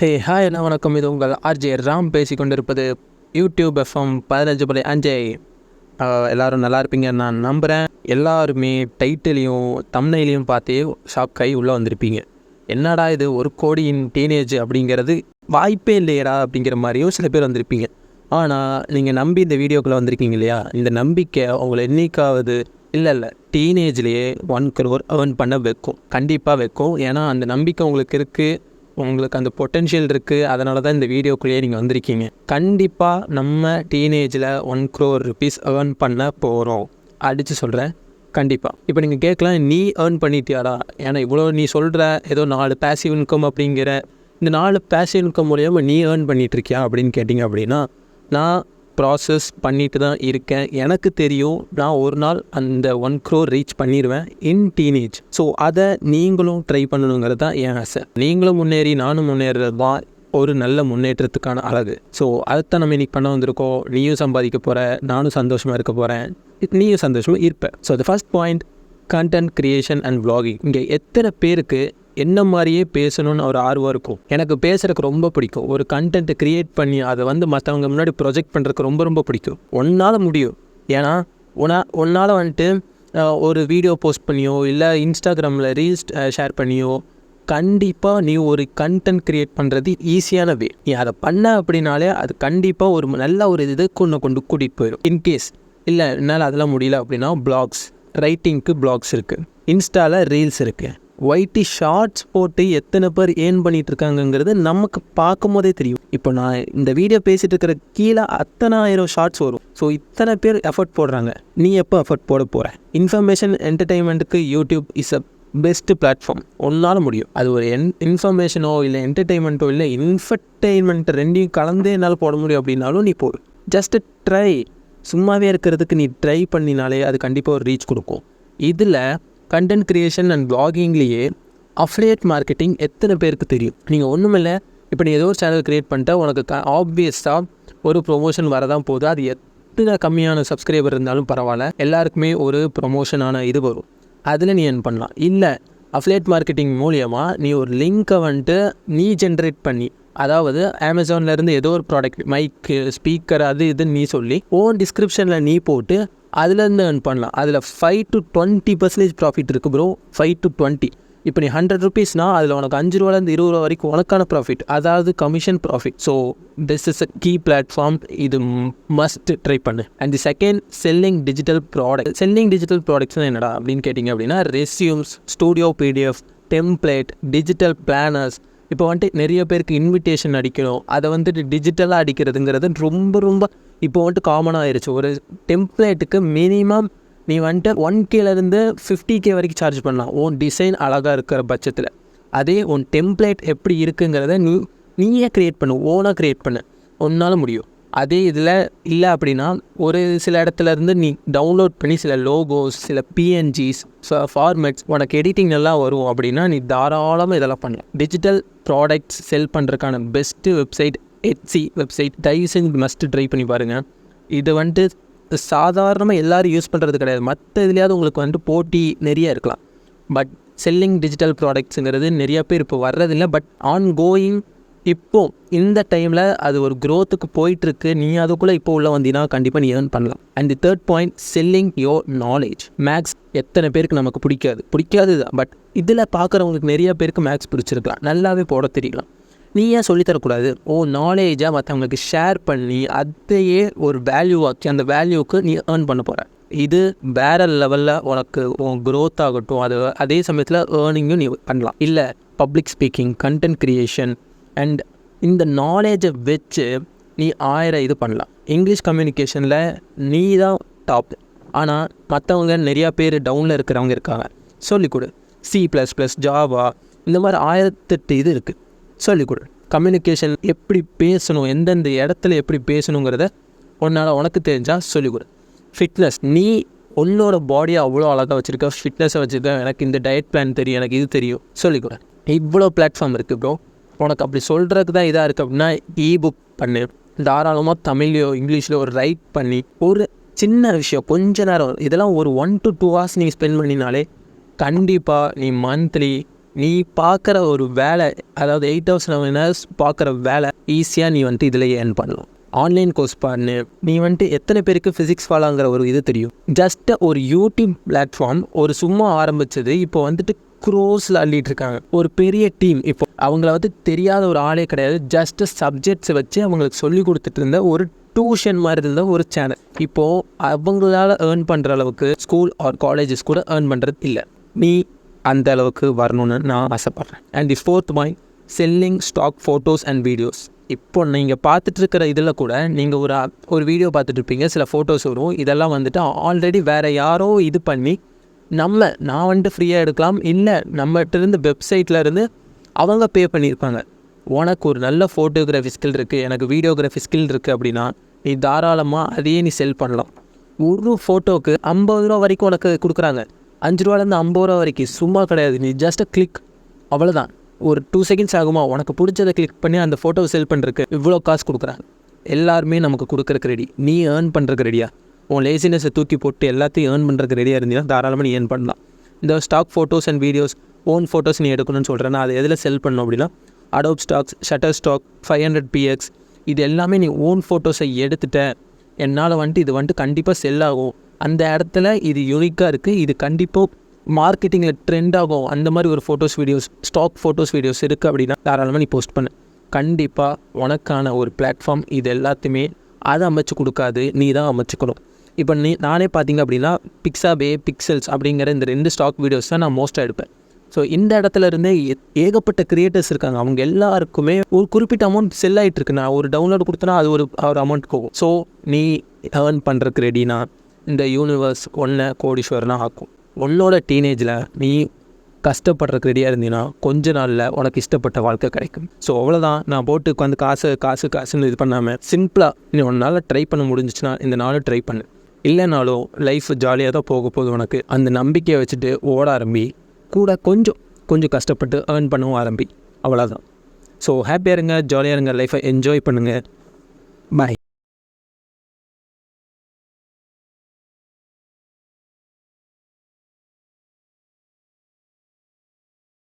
Hi என்ன வணக்கம். இது உங்கள் ஆர்ஜே ராம் பேசி கொண்டிருப்பது யூடியூப் எஃப்எம் 15.5. எல்லோரும் நல்லா இருப்பீங்க நான் நம்புகிறேன். எல்லாருமே டைட்டிலையும் தம்ப்நெயிலையும் பார்த்தே ஷாக் ஆகி உள்ளே வந்திருப்பீங்க. என்னடா இது 1 கோடியின் டீனேஜ் அப்படிங்கிறது வாய்ப்பே இல்லையடா அப்படிங்கிற மாதிரியும் சில பேர் வந்திருப்பீங்க. ஆனால் நீங்கள் நம்பி இந்த வீடியோக்குள்ளே வந்திருக்கீங்க இல்லையா, இந்த நம்பிக்கை உங்களை என்னைக்காவது இல்லை டீனேஜ்லேயே 1 crore ஏர்ன் பண்ண வைக்கும். கண்டிப்பாக வைக்கும். ஏன்னா அந்த நம்பிக்கை உங்களுக்கு இருக்குது, உங்களுக்கு அந்த பொட்டென்ஷியல் இருக்குது. அதனால தான் இந்த வீடியோக்குள்ளேயே நீங்கள் வந்திருக்கீங்க. கண்டிப்பாக நம்ம டீனேஜில் 1 crore rupees ஏர்ன் பண்ண போகிறோம். அடித்து சொல்கிறேன், கண்டிப்பாக. இப்போ நீங்கள் கேட்கலாம், நீ ஏர்ன் பண்ணிட்டியாடா? ஏன்னா இவ்வளோ நீ சொல்கிற ஏதோ 4 பேசிவ் இன்கம் அப்படிங்கிற இந்த 4 பேசிவ் இன்கம் மூலியமாக நீ ஏர்ன் பண்ணிகிட்ருக்கியா அப்படின்னு கேட்டிங்க அப்படின்னா, நான் ப்ராசஸ் பண்ணிட்டு தான் இருக்கேன். எனக்கு தெரியும் நான் ஒரு நாள் அந்த 1 crore ரீச் பண்ணிடுவேன் இன் டீனேஜ். ஸோ அதை நீங்களும் ட்ரை பண்ணணுங்கிறது தான் என் ஆசை. நீங்களும் முன்னேறி நானும் முன்னேறது தான் ஒரு நல்ல முன்னேற்றத்துக்கான அழகு. ஸோ அதைத்தான் நம்ம இன்றைக்கி பண்ண வந்திருக்கோம். நீயும் சம்பாதிக்க போகிற, நானும் சந்தோஷமாக இருக்க போகிறேன், நீயும் சந்தோஷமாக இருப்பேன். So the first point, content creation and vlogging. இங்கே எத்தனை பேருக்கு என்ன மாதிரியே பேசணும்னு ஒரு ஆர்வம் இருக்கும்? எனக்கு பேசுகிறதுக்கு ரொம்ப பிடிக்கும். ஒரு கண்டென்ட்டை க்ரியேட் பண்ணி அதை மற்றவங்க முன்னாடி ப்ரொஜெக்ட் பண்ணுறதுக்கு ரொம்ப பிடிக்கும். உன்னால் முடியும். ஏன்னா உன்னால் ஒரு வீடியோ போஸ்ட் பண்ணியோ இல்லை இன்ஸ்டாகிராமில் ரீல்ஸ் ஷேர் பண்ணியோ கண்டிப்பாக நீ ஒரு கண்டென்ட் க்ரியேட் பண்ணுறது ஈஸியான வே. நீ அதை பண்ண அப்படின்னாலே அது கண்டிப்பாக ஒரு நல்ல ஒரு இதுக்கு ஒன்று கொண்டு கூட்டிகிட்டு போயிடும். இன்கேஸ் இல்லை என்னால் அதெல்லாம் முடியல அப்படின்னா பிளாக்ஸ், ரைட்டிங்க்கு பிளாக்ஸ் இருக்குது, இன்ஸ்டாவில் ரீல்ஸ் இருக்குது. ஒயிட்டி ஷார்ட்ஸ் போட்டு எத்தனை பேர் ஏர்ன் பண்ணிகிட்ருக்காங்கங்கிறது நமக்கு பார்க்கும் போதே தெரியும். இப்போ நான் இந்த வீடியோ பேசிகிட்டு இருக்கிற கீழே 10,000 ஷார்ட்ஸ் வரும். ஸோ இத்தனை பேர் எஃபர்ட் போடுறாங்க. நீ எப்போ எஃபர்ட் போட போகிற? இன்ஃபர்மேஷன் என்டர்டெயின்மெண்ட்டுக்கு YouTube is a best platform. ஒன்றால் முடியும். அது ஒரு இன்ஃபர்மேஷனோ இல்லை என்டர்டெயின்மெண்ட்டோ இல்லை இன்ஃபர்டெயின்மெண்ட் ரெண்டையும் கலந்தே என்னால் போட முடியும் அப்படின்னாலும் நீ போடு. Just try. சும்மாவே இருக்கிறதுக்கு நீ ட்ரை பண்ணினாலே அது கண்டிப்பாக ஒரு ரீச் கொடுக்கும். இதில் கண்டென்ட் க்ரியேஷன் அண்ட் vloggingலேயே அஃபிலியேட் மார்க்கெட்டிங் எத்தனை பேருக்கு தெரியும்? நீங்கள் ஒன்றுமில்லை, இப்போ நீ ஏதோ ஒரு சேனல் க்ரியேட் பண்ணிட்டா உனக்கு ஆப்வியஸாக ஒரு ப்ரொமோஷன் வரதான் போகுது. அது எத்தனை கம்மியான சப்ஸ்கிரைபர் இருந்தாலும் பரவாயில்ல, எல்லாருக்குமே ஒரு ப்ரொமோஷனான இது வரும். அதில் நீ ஏர்ன் பண்ணலாம். இல்லை அஃபிலியேட் மார்க்கெட்டிங் மூலியமாக நீ ஒரு லிங்க்கை நீ ஜென்ரேட் பண்ணி, அதாவது அமேசான்லேருந்து ஏதோ ஒரு ப்ராடக்ட், மைக்கு, ஸ்பீக்கர், அது இதுன்னு நீ சொல்லி ஓன் டிஸ்கிரிப்ஷனில் நீ போட்டு அதுலேருந்து ஏர்ன் பண்ணலாம். அதில் 5 to 20% ப்ராஃபிட் இருக்குது ப்ரோ. 5 to 20. இப்போ நீ 100 rupeesனால் அதில் உனக்கு 5 ரூபாலேருந்து 20 ரூபா வரைக்கும் உனக்கான ப்ராஃபிட், அதாவது commission profit. So this is a key platform. இது மஸ்ட் ட்ரை பண்ணு. And the second, selling digital product. Selling digital ப்ராடக்ட்ஸ்னால் என்னடா அப்படின்னு கேட்டிங்க அப்படின்னா, resumes, studio PDF, template, digital planners. இப்போ நிறைய பேருக்கு இன்விடேஷன் அடிக்கணும், அதை டிஜிட்டலாக அடிக்கிறதுங்கிறது ரொம்ப இப்போ காமனாக ஆயிடுச்சு. ஒரு டெம்ப்ளேட்டுக்கு மினிமம் நீ 1Kலேருந்து 50K வரைக்கும் சார்ஜ் பண்ணலாம், உன் டிசைன் அழகாக இருக்கிற பட்சத்தில். அதே உன் டெம்ப்ளேட் எப்படி இருக்குங்கிறத நீயே க்ரியேட் பண்ணு, ஓனாக க்ரியேட் பண்ணு, உன்னால் முடியும். அதே இதில் இல்லை அப்படின்னா ஒரு சில இடத்துலேருந்து நீ டவுன்லோட் பண்ணி சில லோகோஸ், சில பிஎன்ஜிஸ், ஃபார்மேட்ஸ் உனக்கு எடிட்டிங் நல்லா வரும் அப்படின்னா நீ தாராளமாக இதெல்லாம் பண்ணலாம். டிஜிட்டல் ப்ராடக்ட்ஸ் செல் பண்ணுறதுக்கான பெஸ்ட்டு வெப்சைட் Etsy வெப்சைட். தயவு செஞ்சு மஸ்ட்டு ட்ரை பண்ணி பாருங்கள். இது சாதாரணமாக எல்லோரும் யூஸ் பண்ணுறது கிடையாது. மற்ற இதுலையாவது உங்களுக்கு போட்டி நிறைய இருக்கலாம். பட் செல்லிங் டிஜிட்டல் ப்ராடக்ட்ஸுங்கிறது நிறைய பேர் இப்போ வர்றதில்லை. பட் ஆன் கோயிங் இப்போது இந்த டைமில் அது ஒரு க்ரோத்துக்கு போயிட்டுருக்கு. நீ அதுக்குள்ளே இப்போ உள்ள வந்தீங்கன்னா கண்டிப்பாக நீ ஏர்ன் பண்ணலாம். And the third point, selling your knowledge. மேக்ஸ் எத்தனை பேருக்கு நமக்கு பிடிக்காது தான். பட் இதில் பார்க்குறவங்களுக்கு நிறைய பேருக்கு மேக்ஸ் பிடிச்சிருக்கலாம், நல்லாவே போட தெரியலாம். நீ ஏன் சொல்லித்தரக்கூடாது? நாலேஜாக மற்றவங்களுக்கு ஷேர் பண்ணி அதையே ஒரு வேல்யூ ஆக்கி அந்த வேல்யூவுக்கு நீ ஏர்ன் பண்ண போகிற. இது வேறு லெவலில் உனக்கு க்ரோத் ஆகட்டும். அதே சமயத்தில் ஏர்னிங்கும் நீ பண்ணலாம். இல்லை public speaking, content creation and இந்த நாலேஜை வச்சு நீ 1000 இது பண்ணலாம். இங்கிலீஷ் கம்யூனிகேஷனில் நீ தான் டாப். ஆனால் மற்றவங்க நிறையா பேர் டவுனில் இருக்கிறவங்க இருக்காங்க. சொல்லிக்கொடு. C++, ஜாவா, இந்த மாதிரி 1008 இது இருக்குது. சொல்லிக்கொடு. கம்யூனிகேஷன் எப்படி பேசணும், எந்தெந்த இடத்துல எப்படி பேசணுங்கிறத உனக்கு தெரிஞ்சால் சொல்லிக்கொடு. ஃபிட்னஸ், நீ உன்னோட பாடியை அவ்வளோ அழகாக வச்சுருக்க, ஃபிட்னஸை வச்சுருக்க, எனக்கு இந்த டயட் பிளான் தெரியும், எனக்கு இது தெரியும், சொல்லிக்கொடு. இவ்வளோ பிளாட்ஃபார்ம் இருக்குது ப்ரோ. உனக்கு அப்படி சொல்கிறதுக்கு தான் இதாக இருக்குது அப்படின்னா இபுக் பண்ணு. தாராளமாக தமிழ்லையோ இங்கிலீஷ்லையோ ஒரு ரைட் பண்ணி ஒரு சின்ன விஷயம் கொஞ்ச நேரம், இதெல்லாம் ஒரு 1 to 2 hours நீங்கள் ஸ்பெண்ட் பண்ணினாலே கண்டிப்பாக நீ மந்த்லி நீ பார்க்குற ஒரு வேலை, அதாவது 8,000 hours பார்க்குற வேலை ஈஸியாக நீ வந்துட்டு இதில் ஏர்ன் பண்ணலாம். ஆன்லைன் கோர்ஸ் பாருன்னு நீ வந்துட்டு எத்தனை பேருக்கு ஃபிசிக்ஸ் ஃபாலாங்கிற ஒரு இது தெரியும். ஜஸ்ட்டு ஒரு யூடியூப் பிளாட்ஃபார்ம் ஒரு சும்மா ஆரம்பித்தது இப்போ வந்துட்டு க்ரோஸில் அள்ளிட்டு இருக்காங்க. ஒரு பெரிய டீம். இப்போ அவங்கள வந்து தெரியாத ஒரு ஆளே கிடையாது. ஜஸ்ட்டு சப்ஜெக்ட்ஸை வச்சு அவங்களுக்கு சொல்லி கொடுத்துட்டு இருந்த ஒரு டியூஷன் மாதிரி இருந்த ஒரு சேனல். இப்போது அவங்களால ஏர்ன் பண்ணுற அளவுக்கு ஸ்கூல் ஆர் காலேஜஸ் கூட ஏர்ன் பண்ணுறது இல்லை. நீ அந்த அளவுக்கு வரணும்னு நான் ஆசைப்பட்றேன். And the fourth point, selling stock photos and videos. இப்போ நீங்கள் பார்த்துட்ருக்கிற இதில் கூட நீங்கள் ஒரு வீடியோ பார்த்துட்ருப்பீங்க, சில ஃபோட்டோஸ் வரும். இதெல்லாம் வந்துட்டு ஆல்ரெடி வேறு யாரோ இது பண்ணி நான் வந்துட்டு ஃப்ரீயாக எடுக்கலாம், இல்லை நம்மகிட்ட இருந்து வெப்சைட்டில் இருந்து அவங்க பே பண்ணியிருப்பாங்க. உனக்கு ஒரு நல்ல ஃபோட்டோகிராஃபி ஸ்கில் இருக்குது, எனக்கு வீடியோகிராஃபி ஸ்கில் இருக்குது அப்படின்னா நீ தாராளமாக அதையே நீ செல் பண்ணலாம். ஒரு ஃபோட்டோவுக்கு 50 ரூபா வரைக்கும் உனக்கு கொடுக்குறாங்க. 5 ரூபாலேருந்து 50 ரூபா வரைக்கும். சும்மா கிடையாது. நீ ஜஸ்ட் கிளிக், அவ்வளோதான். ஒரு 2 செகண்ட்ஸ் ஆகுமா, உனக்கு பிடிச்சதை கிளிக் பண்ணி அந்த ஃபோட்டோவை செல் பண்ணுறதுக்கு இவ்வளோ காசு கொடுக்குறாங்க. எல்லாருமே நமக்கு கொடுக்குறக்கு ரெடி. நீ ஏர்ன் பண்ணுறதுக்கு ரெடியா? உன் லேசினஸை தூக்கி போட்டு எல்லாத்தையும் ஏர்ன் பண்ணுறதுக்கு ரெடியாக இருந்தீங்கன்னா தாராளமாக நீ ஏர்ன் பண்ணலாம். இந்த stock photos and videos, own photos நீ எடுக்கணும்னு சொல்கிறேன்னா அதை எதில் செல் பண்ணணும் அப்படின்னா Adobe stocks, shutter stock, 500px, இது எல்லாமே நீ ஓன் ஃபோட்டோஸை எடுத்துட்டேன், என்னால் வந்துட்டு இது வந்துட்டு கண்டிப்பாக செல் ஆகும், அந்த இடத்துல இது யூனிக்காக இருக்குது, இது கண்டிப்பாக மார்க்கெட்டிங்கில் ட்ரெண்ட் ஆகும், அந்த மாதிரி ஒரு photos videos, stock photos videos இருக்குது அப்படின்னா தாராளமாக நீ போஸ்ட் பண்ணு. கண்டிப்பாக உனக்கான ஒரு பிளாட்ஃபார்ம் இது எல்லாத்தையுமே அதை அமைச்சு கொடுக்காது, நீ தான் அமைச்சுக்கணும். இப்போ நானே பார்த்தீங்க அப்படின்னா பிக்ஸாபே, பிக்சல்ஸ் அப்படிங்கிற இந்த 2 ஸ்டாக் வீடியோஸ் தான் நான் மோஸ்ட்டாக எடுப்பேன். ஸோ இந்த இடத்துல இருந்தே ஏகப்பட்ட கிரியேட்டர்ஸ் இருக்காங்க. அவங்க எல்லாருக்குமே ஒரு குறிப்பிட்ட அமௌண்ட் செல் ஆகிட்டுருக்கு. நான் ஒரு டவுன்லோட் கொடுத்தனா அது ஒரு அமௌண்ட் போகும். ஸோ நீ ஏர்ன் பண்ணுறதுக்கு ரெடினா இந்த யூனிவர்ஸ் ஒன்றை கோடீஸ்வரனா ஆக்கும். உன்னோட டீனேஜில் நீ கஷ்டப்படுறதுக்கு ரெடியாக இருந்தீங்கன்னா கொஞ்ச நாளில் உனக்கு இஷ்டப்பட்ட வாழ்க்கை கிடைக்கும். ஸோ அவ்வளோதான். நான் போட்டு உட்காந்து காசுன்னு இது பண்ணாமல் சிம்பிளாக நீ உன்னால் ட்ரை பண்ண முடிஞ்சிச்சுன்னா இந்த நாளும் ட்ரை பண்ணு. இல்லைனாலும் லைஃப் ஜாலியாக தான் போக போகுது உனக்கு. அந்த நம்பிக்கையை வச்சுட்டு ஓட ஆரம்பி, கூட கொஞ்சம் கஷ்டப்பட்டு ஏர்ன் பண்ணவும் ஆரம்பி. அவ்வளோதான். ஸோ ஹாப்பியாக இருங்க, ஜாலியாக இருங்க, லைஃப்பை என்ஜாய் பண்ணுங்கள். பாய்.